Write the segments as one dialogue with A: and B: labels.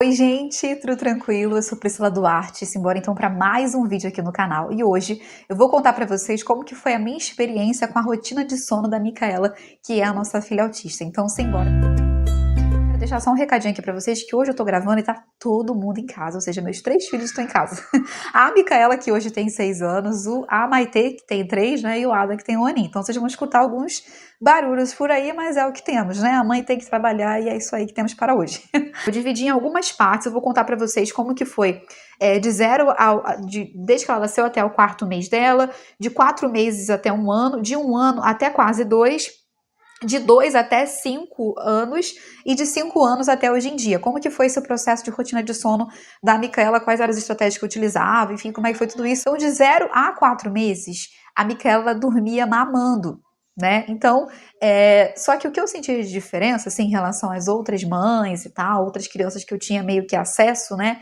A: Oi gente, tudo tranquilo? Eu sou Priscila Duarte, simbora então para mais um vídeo aqui no canal. E hoje eu vou contar para vocês como que foi a minha experiência com a rotina de sono da Micaela, que é a nossa filha autista. Então simbora! Quero deixar só um recadinho aqui para vocês, que hoje eu tô gravando e tá todo mundo em casa, ou seja, meus 3 filhos estão em casa. A Micaela, que hoje tem 6 anos, a Maitê, que tem 3, né, e o Adam, que tem 1 aninho. Então vocês vão escutar alguns barulhos por aí, mas é o que temos, né? A mãe tem que trabalhar e é isso aí que temos para hoje. Eu dividi em algumas partes, eu vou contar para vocês como que foi desde que ela nasceu até o 4º mês dela, de 4 meses até 1 ano, de 1 ano até quase 2, de 2 até 5 anos e de 5 anos até hoje em dia. Como que foi esse processo de rotina de sono da Micaela, quais eram as estratégias que eu utilizava, enfim, como é que foi tudo isso. Então, de 0 a 4 meses, a Micaela dormia mamando, né? Então, só que o que eu senti de diferença, assim, em relação às outras mães e tal, outras crianças que eu tinha meio que acesso, né?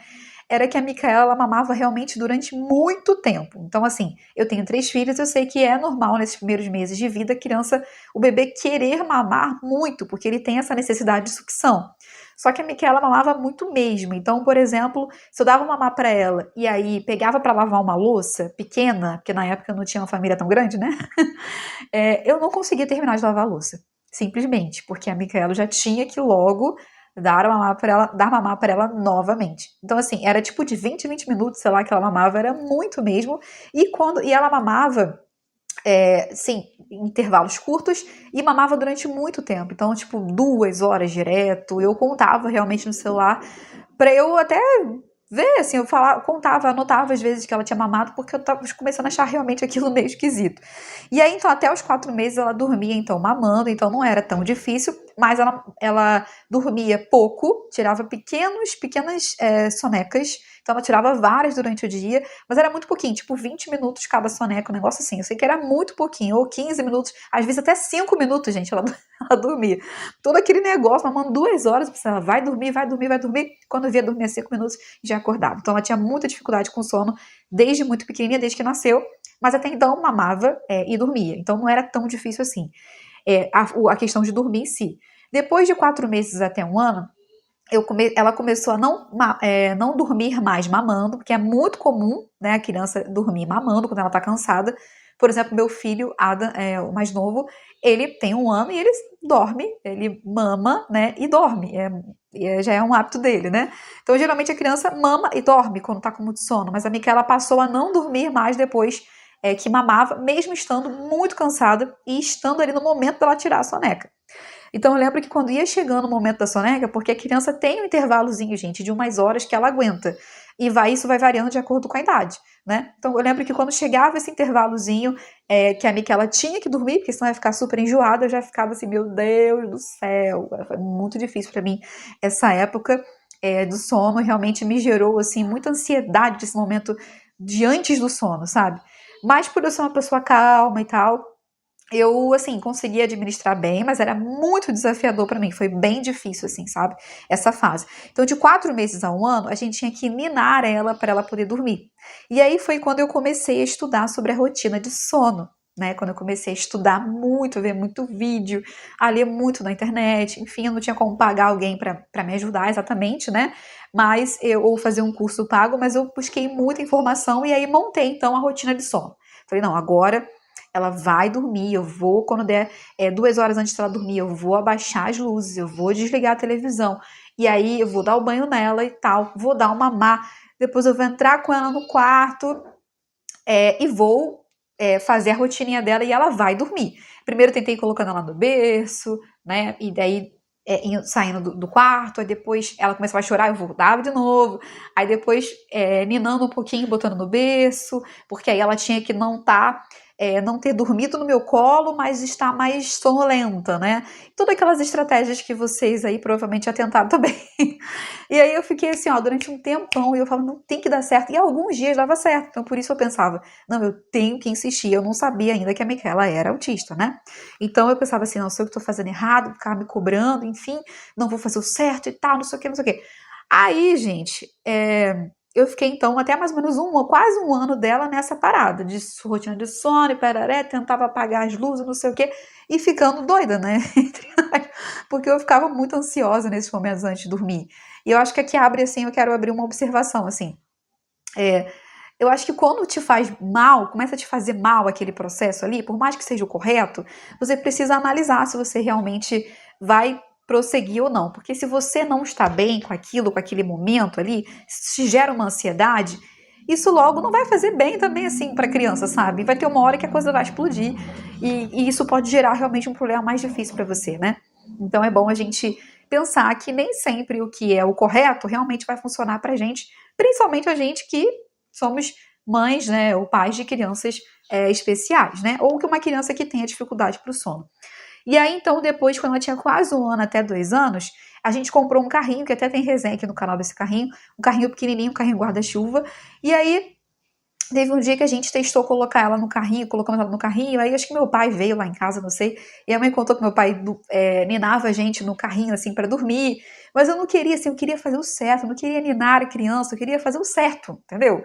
A: Era que a Micaela mamava realmente durante muito tempo. Então, assim, eu tenho 3 filhos, eu sei que é normal nesses primeiros meses de vida o bebê querer mamar muito, porque ele tem essa necessidade de sucção. Só que a Micaela mamava muito mesmo. Então, por exemplo, se eu dava mamar para ela e aí pegava para lavar uma louça pequena, porque na época eu não tinha uma família tão grande, né? Eu não conseguia terminar de lavar a louça. Simplesmente, porque a Micaela já tinha que logo dar mamar para ela novamente. Então, assim, era tipo de 20 em 20 minutos, sei lá, que ela mamava, era muito mesmo. E ela mamava, sim, em intervalos curtos e mamava durante muito tempo. Então, tipo, 2 horas direto. Eu contava realmente no celular para eu até ver, assim, contava, anotava às vezes que ela tinha mamado, porque eu tava começando a achar realmente aquilo meio esquisito. E aí, então, até os 4 meses ela dormia, então, mamando, então não era tão difícil, mas ela dormia pouco, tirava pequenas sonecas, então ela tirava várias durante o dia, mas era muito pouquinho, tipo 20 minutos cada soneca, um negócio assim, eu sei que era muito pouquinho, ou 15 minutos, às vezes até 5 minutos, gente, ela dormia. Todo aquele negócio, mamando 2 horas, ela vai dormir, quando eu via dormir 5 minutos, já acordava. Então ela tinha muita dificuldade com sono, desde muito pequenininha, desde que nasceu, mas até então mamava e dormia, então não era tão difícil assim, a questão de dormir em si. Depois de 4 meses até 1 ano, ela começou a não dormir mais mamando, porque é muito comum, né, a criança dormir mamando quando ela tá cansada. Por exemplo, meu filho, Adam, o mais novo, ele tem 1 ano e ele dorme, ele mama, né, e dorme. Já é um hábito dele, né? Então, geralmente a criança mama e dorme quando tá com muito sono, mas a Micaela passou a não dormir mais depois que mamava, mesmo estando muito cansada e estando ali no momento dela tirar a soneca. Então eu lembro que quando ia chegando o momento da soneca, porque a criança tem um intervalozinho, gente, de umas horas que ela aguenta. E isso vai variando de acordo com a idade, né? Então eu lembro que quando chegava esse intervalozinho, que a Micaela tinha que dormir, porque senão ia ficar super enjoada, eu já ficava assim, meu Deus do céu. Foi muito difícil para mim essa época do sono, realmente me gerou, assim, muita ansiedade desse momento de antes do sono, sabe? Mas por eu ser uma pessoa calma e tal, eu, assim, consegui administrar bem, mas era muito desafiador para mim, foi bem difícil, assim, sabe, essa fase. Então, de 4 meses a 1 ano, a gente tinha que ninar ela para ela poder dormir. E aí foi quando eu comecei a estudar sobre a rotina de sono, né, quando eu comecei a estudar muito, ver muito vídeo, a ler muito na internet, enfim, eu não tinha como pagar alguém para me ajudar exatamente, né, ou fazer um curso pago, mas eu busquei muita informação e aí montei, então, a rotina de sono. Falei, não, agora ela vai dormir, quando der 2 horas antes dela dormir, eu vou abaixar as luzes, eu vou desligar a televisão, e aí eu vou dar o banho nela e tal, vou dar um mamar, depois eu vou entrar com ela no quarto e vou fazer a rotininha dela e ela vai dormir. Primeiro eu tentei colocando ela no berço, né, e daí saindo do quarto, aí depois ela começava a chorar, eu voltava de novo, aí depois ninando um pouquinho, botando no berço, porque aí ela tinha que não ter dormido no meu colo, mas estar mais sonolenta, né? Todas aquelas estratégias que vocês aí provavelmente já tentaram também. E aí eu fiquei assim, ó, durante um tempão, e eu falava, não tem que dar certo. E alguns dias dava certo, então por isso eu pensava, não, eu tenho que insistir. Eu não sabia ainda que a Micaela era autista, né? Então eu pensava assim, não, sei o que eu tô fazendo errado, ficava me cobrando, enfim, não vou fazer o certo e tal, não sei o que, não sei o que. Aí, gente, eu fiquei então até mais ou menos quase 1 ano dela nessa parada de rotina de sono e pararé, tentava apagar as luzes, não sei o que, e ficando doida, né? Porque eu ficava muito ansiosa nesses momentos antes de dormir. E eu acho que aqui abre, assim, eu quero abrir uma observação, assim. Eu acho que quando te faz mal, começa a te fazer mal aquele processo ali, por mais que seja o correto, você precisa analisar se você realmente vai prosseguir ou não. Porque se você não está bem com aquilo, com aquele momento ali, se gera uma ansiedade, isso logo não vai fazer bem também, assim, para a criança, sabe? Vai ter uma hora que a coisa vai explodir e isso pode gerar realmente um problema mais difícil para você, né? Então é bom a gente pensar que nem sempre o que é o correto realmente vai funcionar pra gente, principalmente a gente que somos mães, né, ou pais de crianças especiais, né? Ou que uma criança que tenha dificuldade para o sono. E aí, então, depois, quando ela tinha quase 1 ano até 2 anos, a gente comprou um carrinho, que até tem resenha aqui no canal desse carrinho, um carrinho pequenininho, um carrinho guarda-chuva. E aí, teve um dia que a gente testou colocar ela no carrinho, colocamos ela no carrinho, aí acho que meu pai veio lá em casa, não sei, e a mãe contou que meu pai ninava a gente no carrinho, assim, pra dormir, mas eu não queria, assim, eu queria fazer o certo, eu não queria ninar a criança, eu queria fazer o certo, entendeu?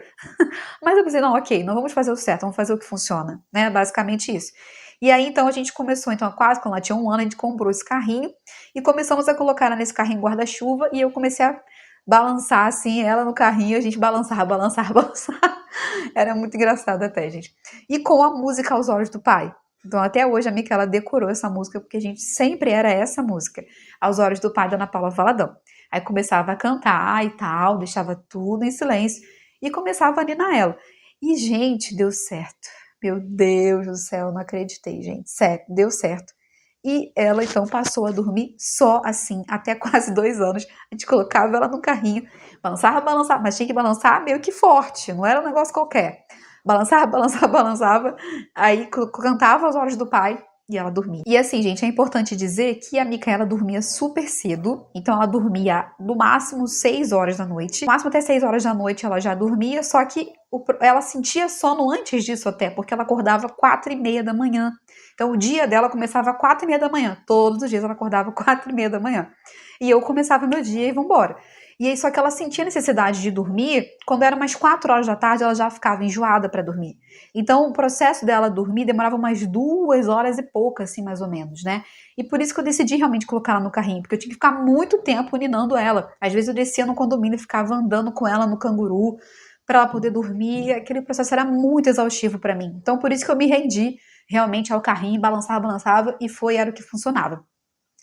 A: Mas eu pensei, não, ok, não vamos fazer o certo, vamos fazer o que funciona, né, basicamente isso. E aí, então, a gente começou, então, quase quando ela tinha 1 ano, a gente comprou esse carrinho, e começamos a colocar ela nesse carrinho guarda-chuva, e eu comecei a balançar, assim, ela no carrinho, a gente balançava, balançava, balançava. Era muito engraçado até, gente. E com a música Aos Olhos do Pai. Então, até hoje, a Micaela decorou essa música, porque a gente sempre era essa música. Aos Olhos do Pai, da Ana Paula Valadão. Aí começava a cantar e tal, deixava tudo em silêncio e começava a ninar ela. E, gente, deu certo. Meu Deus do céu, não acreditei, gente. Sério, deu certo. E ela, então, passou a dormir só assim, até quase 2 anos. A gente colocava ela no carrinho, balançava, balançava, mas tinha que balançar meio que forte, não era um negócio qualquer. Balançava, balançava, balançava, aí cantava Aos Olhos do Pai e ela dormia. E assim, gente, é importante dizer que a Micaela dormia super cedo, então ela dormia no máximo 6 horas da noite. No máximo até 6 horas da noite ela já dormia, só que ela sentia sono antes disso até, porque ela acordava 4h30 da manhã. Então o dia dela começava às 4h30 da manhã. Todos os dias ela acordava às 4h30 da manhã. E eu começava meu dia e vambora. E aí, só que ela sentia necessidade de dormir, quando era umas 4 horas da tarde, ela já ficava enjoada para dormir. Então, o processo dela dormir demorava umas 2 horas e pouco, assim, mais ou menos, né? E por isso que eu decidi realmente colocar ela no carrinho, porque eu tinha que ficar muito tempo ninando ela. Às vezes eu descia no condomínio e ficava andando com ela no canguru para ela poder dormir. Aquele processo era muito exaustivo para mim. Então, por isso que eu me rendi realmente ao carrinho, balançava, balançava, e era o que funcionava.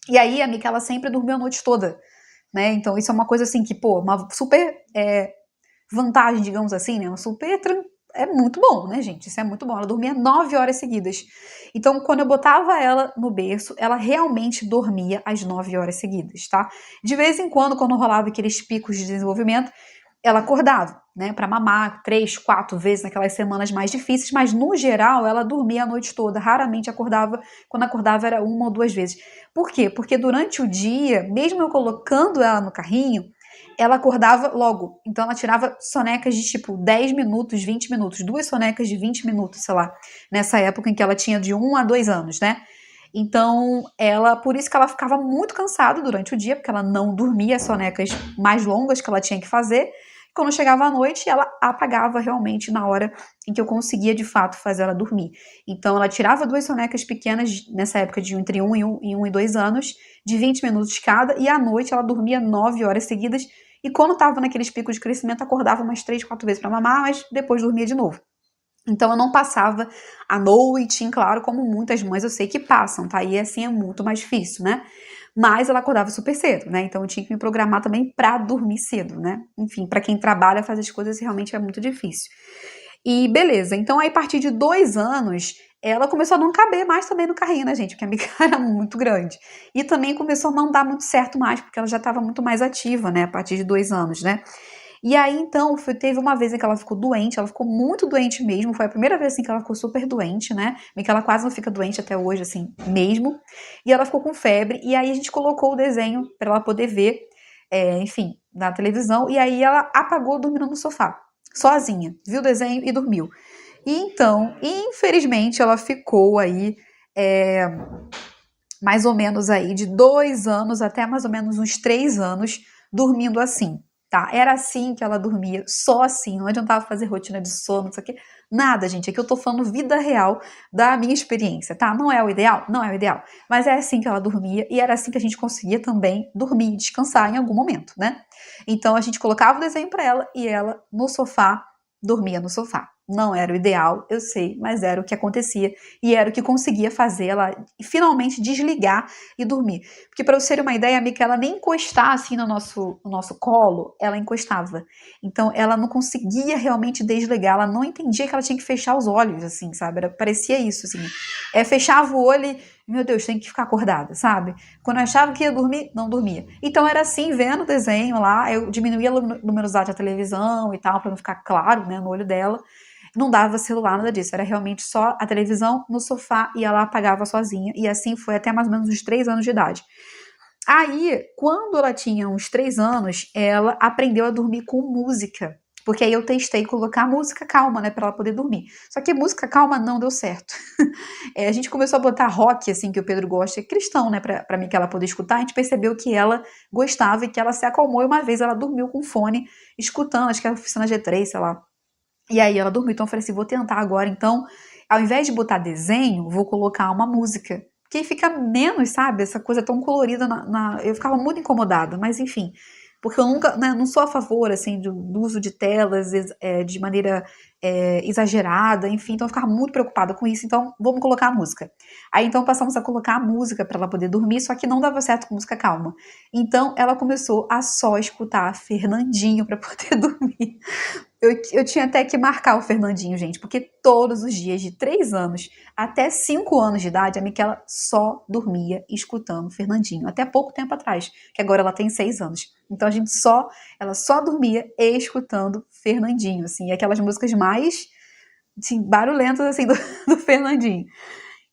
A: E aí, a Micaela sempre dormiu a noite toda. Né? Então isso é uma coisa assim que, pô, uma super vantagem, digamos assim, né? É muito bom, né, gente? Isso é muito bom. Ela dormia 9 horas seguidas. Então, quando eu botava ela no berço, ela realmente dormia as 9 horas seguidas, tá? De vez em quando rolava aqueles picos de desenvolvimento, ela acordava, né, para mamar 3, 4 vezes naquelas semanas mais difíceis, mas no geral ela dormia a noite toda, raramente acordava, quando acordava era 1 ou 2 vezes. Por quê? Porque durante o dia, mesmo eu colocando ela no carrinho, ela acordava logo, então ela tirava sonecas de tipo 10 minutos, 20 minutos, 2 sonecas de 20 minutos, sei lá, nessa época em que ela tinha de 1 a 2 anos, né? Então, por isso que ela ficava muito cansada durante o dia, porque ela não dormia as sonecas mais longas que ela tinha que fazer. Quando chegava à noite, ela apagava realmente na hora em que eu conseguia, de fato, fazer ela dormir. Então, ela tirava 2 sonecas pequenas, nessa época de entre 1 e 2 anos, de 20 minutos cada, e à noite ela dormia 9 horas seguidas, e quando estava naqueles picos de crescimento, acordava umas 3, 4 vezes para mamar, mas depois dormia de novo. Então, eu não passava a noite, claro, como muitas mães eu sei que passam, tá? E assim é muito mais difícil, né? Mas ela acordava super cedo, né? Então eu tinha que me programar também pra dormir cedo, né? Enfim, pra quem trabalha, fazer as coisas realmente é muito difícil. E beleza, então aí a partir de 2 anos, ela começou a não caber mais também no carrinho, né, gente? Porque a Mica era muito grande. E também começou a não dar muito certo mais, porque ela já estava muito mais ativa, né? A partir de 2 anos, né? E aí, então, teve uma vez em que ela ficou doente, ela ficou muito doente mesmo, foi a primeira vez assim que ela ficou super doente, né? Ela quase não fica doente até hoje, assim, mesmo. E ela ficou com febre, e aí a gente colocou o desenho para ela poder ver, enfim, na televisão, e aí ela apagou dormindo no sofá, sozinha, viu o desenho e dormiu. E então, infelizmente, ela ficou aí, mais ou menos aí, de 2 anos até mais ou menos uns 3 anos, dormindo assim. tá? Era assim que ela dormia, só assim, não adiantava fazer rotina de sono, não sei o quê. Nada, gente, aqui eu tô falando vida real da minha experiência, tá? Não é o ideal? Não é o ideal. Mas é assim que ela dormia e era assim que a gente conseguia também dormir, descansar em algum momento, né? Então a gente colocava o desenho pra ela e ela no sofá, dormia no sofá. Não era o ideal, eu sei, mas era o que acontecia e era o que conseguia fazer ela finalmente desligar e dormir. Porque para você ter uma ideia, a Micaela nem encostar assim no nosso colo, ela encostava. Então ela não conseguia realmente desligar, ela não entendia que ela tinha que fechar os olhos, assim, sabe? Parecia isso, assim. Fechava o olho e, meu Deus, tem que ficar acordada, sabe? Quando eu achava que ia dormir, não dormia. Então era assim, vendo o desenho lá, eu diminuía a luminosidade da televisão e tal, para não ficar claro, né, no olho dela. Não dava celular, nada disso. Era realmente só a televisão no sofá e ela apagava sozinha. E assim foi até mais ou menos uns 3 anos de idade. Aí, quando ela tinha uns 3 anos, ela aprendeu a dormir com música. Porque aí eu testei colocar música calma, né, pra ela poder dormir. Só que música calma não deu certo. A gente começou a botar rock, assim, que o Pedro gosta, cristão, né, pra mim que ela poder escutar. A gente percebeu que ela gostava e que ela se acalmou. E uma vez ela dormiu com fone, escutando, acho que era a Oficina G3, sei lá. E aí ela dormiu, então eu falei assim, vou tentar agora, então, ao invés de botar desenho, vou colocar uma música. Porque fica menos, sabe, essa coisa tão colorida eu ficava muito incomodada, mas enfim, porque eu nunca, né, não sou a favor, assim, do uso de telas de maneira exagerada, enfim, então eu ficava muito preocupada com isso, então vamos colocar a música. Aí então passamos a colocar a música para ela poder dormir, só que não dava certo com música calma. Então ela começou a só escutar Fernandinho para poder dormir. Eu tinha até que marcar o Fernandinho, gente, porque todos os dias, de 3 anos até 5 anos de idade, a Micaela só dormia escutando Fernandinho. Até pouco tempo atrás, que agora ela tem 6 anos. Então ela só dormia escutando Fernandinho, assim, aquelas músicas mais, assim, barulhentas, assim, do Fernandinho.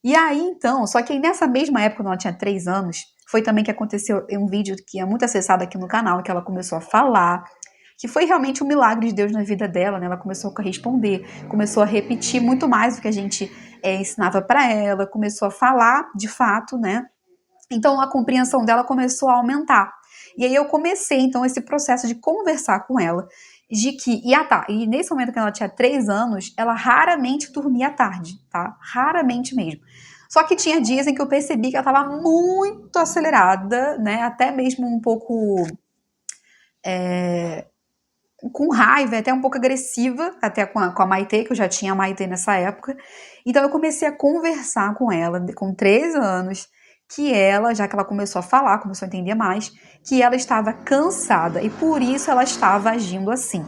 A: E aí, então, só que aí nessa mesma época, quando ela tinha 3 anos, foi também que aconteceu um vídeo que é muito acessado aqui no canal, que ela começou a falar, que foi realmente um milagre de Deus na vida dela, né? Ela começou a corresponder, começou a repetir muito mais do que a gente ensinava para ela, começou a falar de fato, né? Então a compreensão dela começou a aumentar. E aí eu comecei, então, esse processo de conversar com ela, de que, e nesse momento que ela tinha 3 anos, ela raramente dormia à tarde, tá? Raramente mesmo. Só que tinha dias em que eu percebi que ela estava muito acelerada, né? Até mesmo um pouco com raiva, até um pouco agressiva, até com a Maitê, que eu já tinha a Maitê nessa época. Então eu comecei a conversar com ela, com 13 anos, que ela, já que ela começou a falar, começou a entender mais, que ela estava cansada e por isso ela estava agindo assim.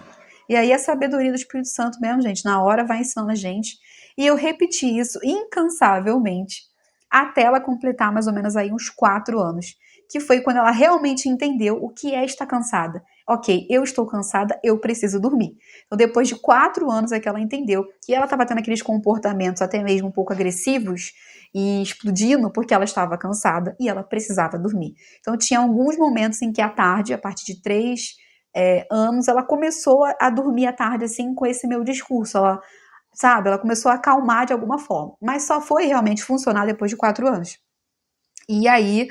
A: E aí a sabedoria do Espírito Santo mesmo, gente, na hora vai ensinando a gente. E eu repeti isso incansavelmente até ela completar mais ou menos aí uns 4 anos, que foi quando ela realmente entendeu o que é estar cansada. Ok, eu estou cansada, eu preciso dormir. Então, depois de 4 anos é que ela entendeu que ela estava tendo aqueles comportamentos até mesmo um pouco agressivos e explodindo porque ela estava cansada e ela precisava dormir. Então, tinha alguns momentos em que à tarde, a partir de 3 anos, ela começou a dormir à tarde assim com esse meu discurso. Ela, sabe, ela começou a acalmar de alguma forma. Mas só foi realmente funcionar depois de 4 anos. E aí,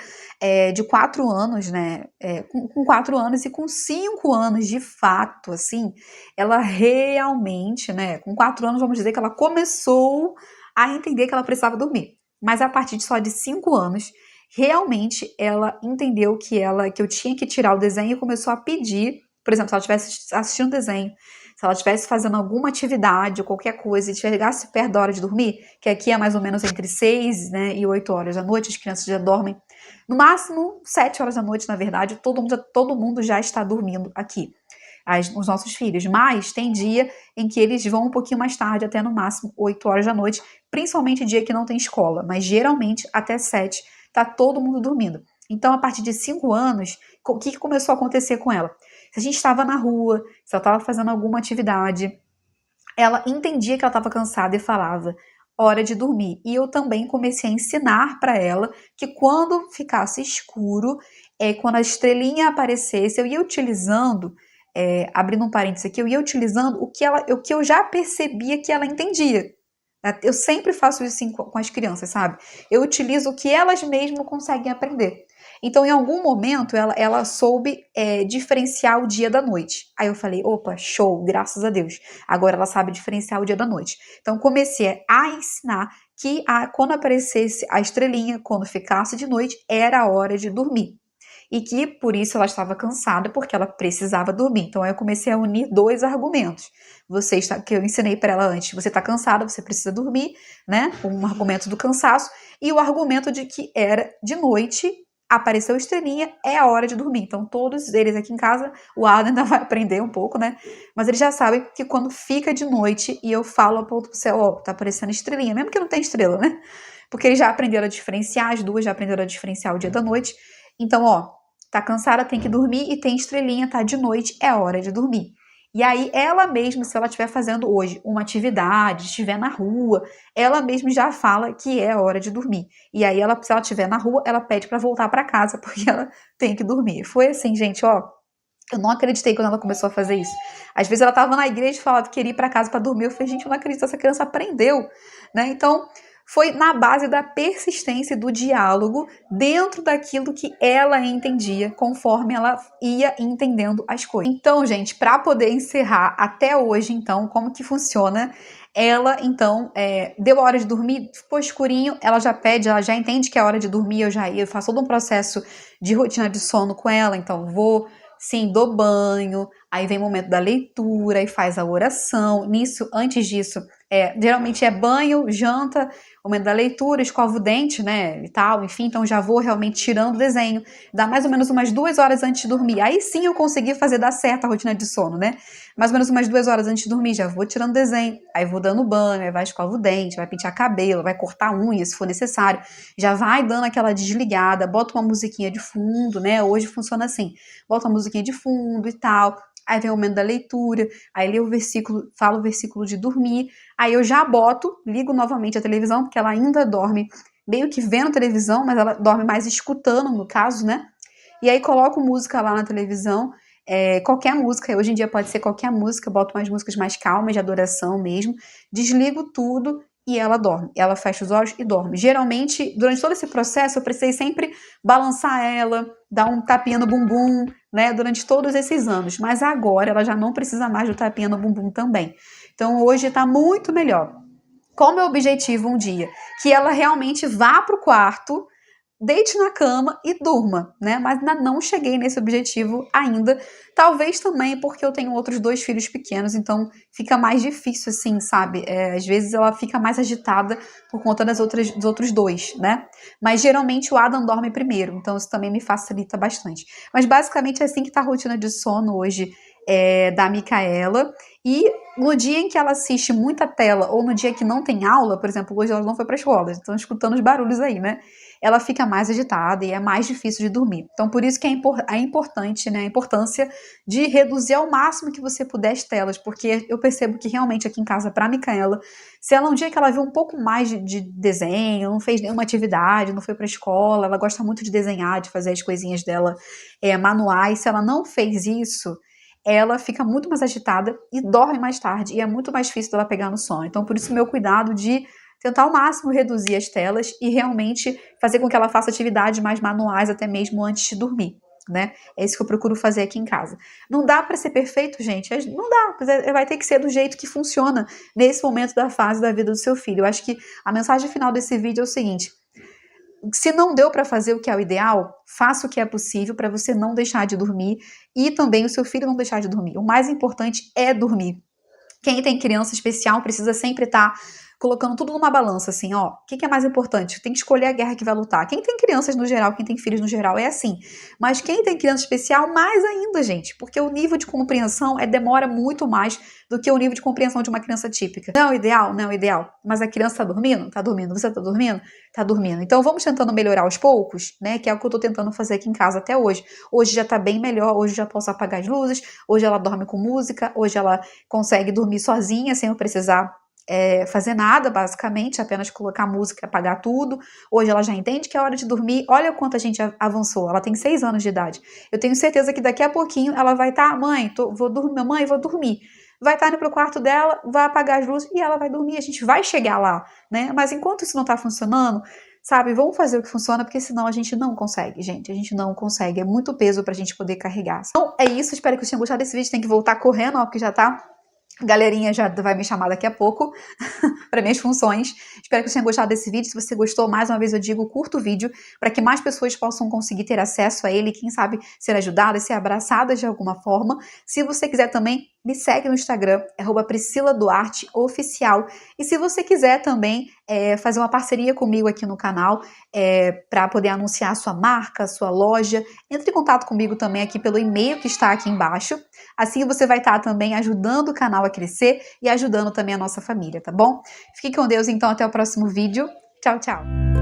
A: de 4 anos, né, com 4 anos e com 5 anos de fato, assim, ela realmente, né, com 4 anos, vamos dizer que ela começou a entender que ela precisava dormir. Mas a partir só de 5 anos, realmente ela entendeu que eu tinha que tirar o desenho e começou a pedir, por exemplo, se ela estivesse assistindo desenho, se ela estivesse fazendo alguma atividade ou qualquer coisa e chegasse perto da hora de dormir, que aqui é mais ou menos entre 6, né, e 8 horas da noite, as crianças já dormem, no máximo 7 horas da noite, na verdade, todo mundo já está dormindo aqui, os nossos filhos, mas tem dia em que eles vão um pouquinho mais tarde, até no máximo 8 horas da noite, principalmente dia que não tem escola, mas geralmente até 7 tá todo mundo dormindo. Então, a partir de 5 anos, o que começou a acontecer com ela? Se a gente estava na rua, se ela estava fazendo alguma atividade, ela entendia que ela estava cansada e falava, hora de dormir. E eu também comecei a ensinar para ela que quando ficasse escuro, quando a estrelinha aparecesse, eu ia utilizando, abrindo um parênteses aqui, eu ia utilizando o que eu já percebia que ela entendia. Eu sempre faço isso assim com as crianças, sabe? Eu utilizo o que elas mesmas conseguem aprender. Então, em algum momento, ela soube diferenciar o dia da noite. Aí eu falei, opa, show, graças a Deus. Agora ela sabe diferenciar o dia da noite. Então, comecei a ensinar que quando aparecesse a estrelinha, quando ficasse de noite, era a hora de dormir. E que por isso ela estava cansada, porque ela precisava dormir. Então, aí eu comecei a unir dois argumentos. Que eu ensinei para ela antes, você está cansada, você precisa dormir, né? Um argumento do cansaço. E o argumento de que era de noite, apareceu estrelinha, é a hora de dormir. Então, todos eles aqui em casa, o Adam ainda vai aprender um pouco, né? Mas eles já sabem que quando fica de noite e eu falo, aponto pro céu, ó, tá aparecendo estrelinha, mesmo que não tenha estrela, né? Porque eles já aprenderam a diferenciar, as duas já aprenderam a diferenciar o dia da noite. Então, ó, tá cansada, tem que dormir e tem estrelinha, tá de noite, é hora de dormir. E aí, ela mesma, se ela estiver fazendo hoje uma atividade, estiver na rua, ela mesma já fala que é hora de dormir. E aí, se ela estiver na rua, ela pede para voltar para casa, porque ela tem que dormir. Foi assim, gente, ó. Eu não acreditei quando ela começou a fazer isso. Às vezes ela estava na igreja e falava que queria ir para casa para dormir. Eu falei, gente, eu não acredito, essa criança aprendeu, né? Então, foi na base da persistência do diálogo dentro daquilo que ela entendia, conforme ela ia entendendo as coisas. Então, gente, para poder encerrar até hoje, então, como que funciona? Ela, então, deu a hora de dormir, ficou escurinho, ela já pede, ela já entende que é hora de dormir, eu faço todo um processo de rotina de sono com ela, então sim, dou banho, aí vem o momento da leitura e faz a oração. Antes disso, geralmente é banho, janta, o momento da leitura, escova o dente, né, e tal, enfim, então já vou realmente tirando o desenho, dá mais ou menos umas 2 horas antes de dormir, aí sim eu consegui fazer dar certo a rotina de sono, né, mais ou menos umas 2 horas antes de dormir, já vou tirando o desenho, aí vou dando banho, aí vai escova o dente, vai pentear cabelo, vai cortar unha se for necessário, já vai dando aquela desligada, bota uma musiquinha de fundo, né, hoje funciona assim, bota uma musiquinha de fundo e tal, aí vem o momento da leitura, aí lê o versículo, fala o versículo de dormir, aí eu já ligo novamente a televisão, porque ela ainda dorme meio que vendo televisão, mas ela dorme mais escutando, no caso, né? E aí coloco música lá na televisão, qualquer música, hoje em dia pode ser qualquer música, boto umas músicas mais calmas, de adoração mesmo, desligo tudo e ela dorme. Ela fecha os olhos e dorme. Geralmente, durante todo esse processo, eu precisei sempre balançar ela, dar um tapinha no bumbum, né, durante todos esses anos. Mas agora ela já não precisa mais do tapinha no bumbum também. Então hoje está muito melhor. Qual é o meu objetivo um dia? Que ela realmente vá para o quarto, deite na cama e durma, né? Mas ainda não cheguei nesse objetivo ainda. Talvez também porque eu tenho outros 2 filhos pequenos, então fica mais difícil, assim, sabe? Às vezes ela fica mais agitada por conta dos outros 2, né? Mas geralmente o Adam dorme primeiro, então isso também me facilita bastante. Mas basicamente é assim que tá a rotina de sono hoje da Micaela. E no dia em que ela assiste muita tela, ou no dia que não tem aula, por exemplo, hoje ela não foi para a escola, estão escutando os barulhos aí, né? Ela fica mais agitada e é mais difícil de dormir. Então, por isso que é importante, né, a importância de reduzir ao máximo que você puder as telas, porque eu percebo que realmente aqui em casa, para a Micaela, se ela um dia que ela viu um pouco mais de desenho, não fez nenhuma atividade, não foi para a escola, ela gosta muito de desenhar, de fazer as coisinhas dela manuais, se ela não fez isso, ela fica muito mais agitada e dorme mais tarde, e é muito mais difícil dela pegar no sono. Então, por isso, meu cuidado de tentar ao máximo reduzir as telas e realmente fazer com que ela faça atividades mais manuais até mesmo antes de dormir, né? É isso que eu procuro fazer aqui em casa. Não dá para ser perfeito, gente, não dá, vai ter que ser do jeito que funciona nesse momento da fase da vida do seu filho. Eu acho que a mensagem final desse vídeo é o seguinte: se não deu para fazer o que é o ideal, faça o que é possível para você não deixar de dormir e também o seu filho não deixar de dormir. O mais importante é dormir. Quem tem criança especial precisa sempre estar colocando tudo numa balança, assim, ó, o que é mais importante? Tem que escolher a guerra que vai lutar. Quem tem crianças no geral, quem tem filhos no geral, é assim. Mas quem tem criança especial, mais ainda, gente, porque o nível de compreensão demora muito mais do que o nível de compreensão de uma criança típica. Não é o ideal? Não é o ideal. Mas a criança tá dormindo? Tá dormindo. Você tá dormindo? Tá dormindo. Então vamos tentando melhorar aos poucos, né, que é o que eu tô tentando fazer aqui em casa até hoje. Hoje já tá bem melhor, hoje já posso apagar as luzes, hoje ela dorme com música, hoje ela consegue dormir sozinha, sem eu precisar fazer nada, basicamente, apenas colocar música e apagar tudo. Hoje ela já entende que é hora de dormir. Olha o quanto a gente avançou. Ela tem 6 anos de idade. Eu tenho certeza que daqui a pouquinho ela vai estar, mãe, vou dormir, mãe, vou dormir. Vai estar indo pro quarto dela, vai apagar as luzes e ela vai dormir. A gente vai chegar lá, né? Mas enquanto isso não tá funcionando, sabe? Vamos fazer o que funciona, porque senão a gente não consegue, gente. A gente não consegue. É muito peso pra gente poder carregar. Então, é isso. Espero que vocês tenham gostado desse vídeo. Tem que voltar correndo, ó, porque já tá... A galerinha já vai me chamar daqui a pouco para minhas funções. Espero que vocês tenham gostado desse vídeo. Se você gostou, mais uma vez eu digo, curta o vídeo para que mais pessoas possam conseguir ter acesso a ele, quem sabe ser ajudadas, ser abraçadas de alguma forma. Se você quiser também, me segue no Instagram, @PriscilaDuarteOficial. E se você quiser também fazer uma parceria comigo aqui no canal, para poder anunciar a sua marca, a sua loja, entre em contato comigo também aqui pelo e-mail que está aqui embaixo. Assim você vai estar também ajudando o canal a crescer e ajudando também a nossa família, tá bom? Fique com Deus, então, até o próximo vídeo. Tchau, tchau!